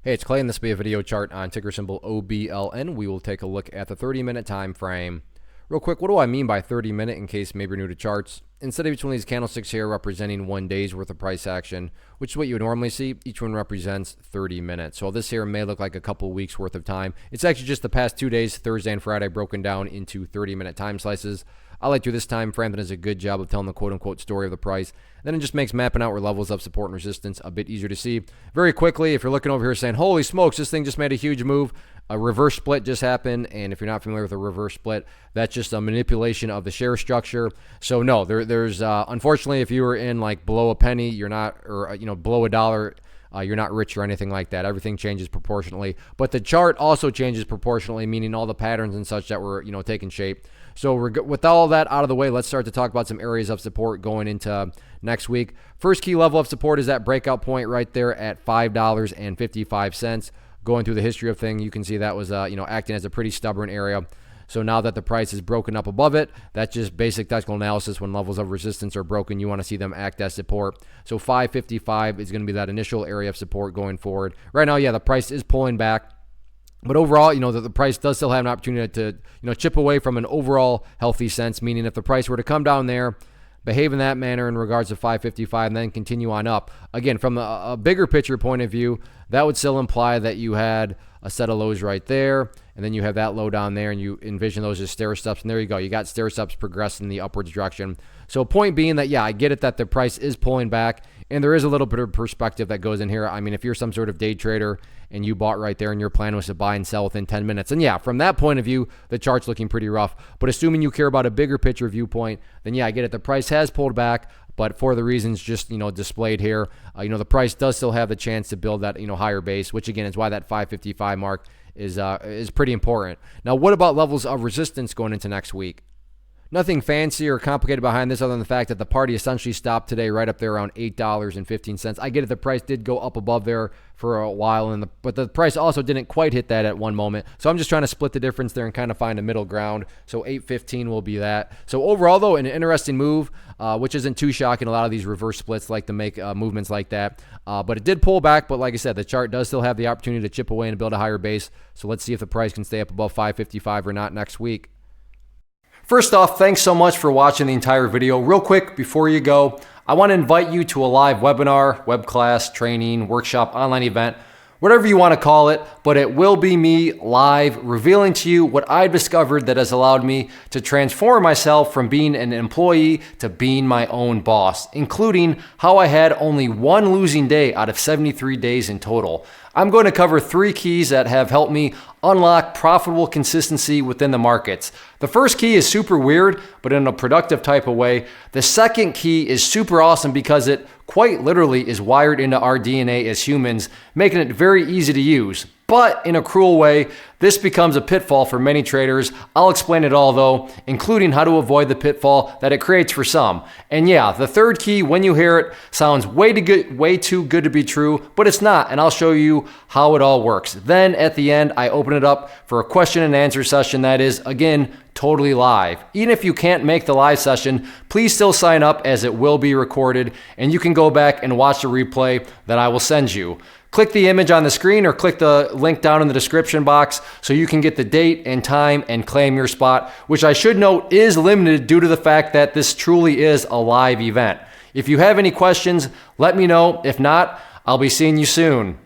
Hey, it's Clay, and this will be a video chart on ticker symbol OBLN. We will take a look at the 30-minute time frame. Real quick, what do I mean by 30-minute in case maybe you're new to charts? Instead of each one of these candlesticks here representing 1 day's worth of price action, which is what you would normally see, each one represents 30 minutes. So this here may look like a couple weeks worth of time. It's actually just the past 2 days, Thursday and Friday, broken down into 30-minute time slices. I like to do this time frame that does a good job of telling the quote-unquote story of the price. Then it just makes mapping out where levels of support and resistance a bit easier to see. Very quickly, if you're looking over here saying, holy smokes, this thing just made a huge move, a reverse split just happened, and if you're not familiar with a reverse split, that's just a manipulation of the share structure. So no, there's unfortunately, if you were in like below a penny, you're not, or below a dollar, you're not rich or anything like that. Everything changes proportionally, but the chart also changes proportionally, meaning all the patterns and such that were taking shape. So with all that out of the way, let's start to talk about some areas of support going into next week. First key level of support is that breakout point right there at $5.55. Going through the history of thing, you can see that was acting as a pretty stubborn area. So now that the price is broken up above it, that's just basic technical analysis. When levels of resistance are broken, you want to see them act as support. So 555 is going to be that initial area of support going forward. Right now, yeah, the price is pulling back. But overall, the price does still have an opportunity to, chip away from an overall healthy sense, meaning if the price were to come down there, behave in that manner in regards to 555 and then continue on up. Again, from a bigger picture point of view, that would still imply that you had a set of lows right there, and then you have that low down there, and you envision those as stair steps, and there you go. You got stair steps progressing in the upwards direction. So point being that, yeah, I get it that the price is pulling back, and there is a little bit of perspective that goes in here. I mean, if you're some sort of day trader and you bought right there and your plan was to buy and sell within 10 minutes, and yeah, from that point of view, the chart's looking pretty rough. But assuming you care about a bigger picture viewpoint, then yeah, I get it. The price has pulled back, but for the reasons just displayed here, the price does still have the chance to build that higher base, which again is why that 555 mark is pretty important. Now, what about levels of resistance going into next week? Nothing fancy or complicated behind this other than the fact that the party essentially stopped today right up there around $8.15. I get it, the price did go up above there for a while, but the price also didn't quite hit that at one moment. So I'm just trying to split the difference there and kind of find a middle ground. So 8.15 will be that. So overall, though, an interesting move, which isn't too shocking. A lot of these reverse splits like to make movements like that. But it did pull back, but like I said, the chart does still have the opportunity to chip away and build a higher base. So let's see if the price can stay up above 555 or not next week. First off, thanks so much for watching the entire video. Real quick, before you go, I want to invite you to a live webinar, web class, training, workshop, online event, whatever you want to call it, but it will be me live revealing to you what I've discovered that has allowed me to transform myself from being an employee to being my own boss, including how I had only one losing day out of 73 days in total. I'm going to cover 3 keys that have helped me unlock profitable consistency within the markets. The first key is super weird, but in a productive type of way. The second key is super awesome because it quite literally is wired into our DNA as humans, making it very easy to use. But in a cruel way, this becomes a pitfall for many traders. I'll explain it all though, including how to avoid the pitfall that it creates for some. And yeah, the third key, when you hear it, sounds way too good to be true, but it's not, and I'll show you how it all works. Then at the end, I open it up for a question and answer session that is, again, totally live. Even if you can't make the live session, please still sign up as it will be recorded, and you can go back and watch the replay that I will send you. Click the image on the screen or click the link down in the description box so you can get the date and time and claim your spot, which I should note is limited due to the fact that this truly is a live event. If you have any questions, let me know. If not, I'll be seeing you soon.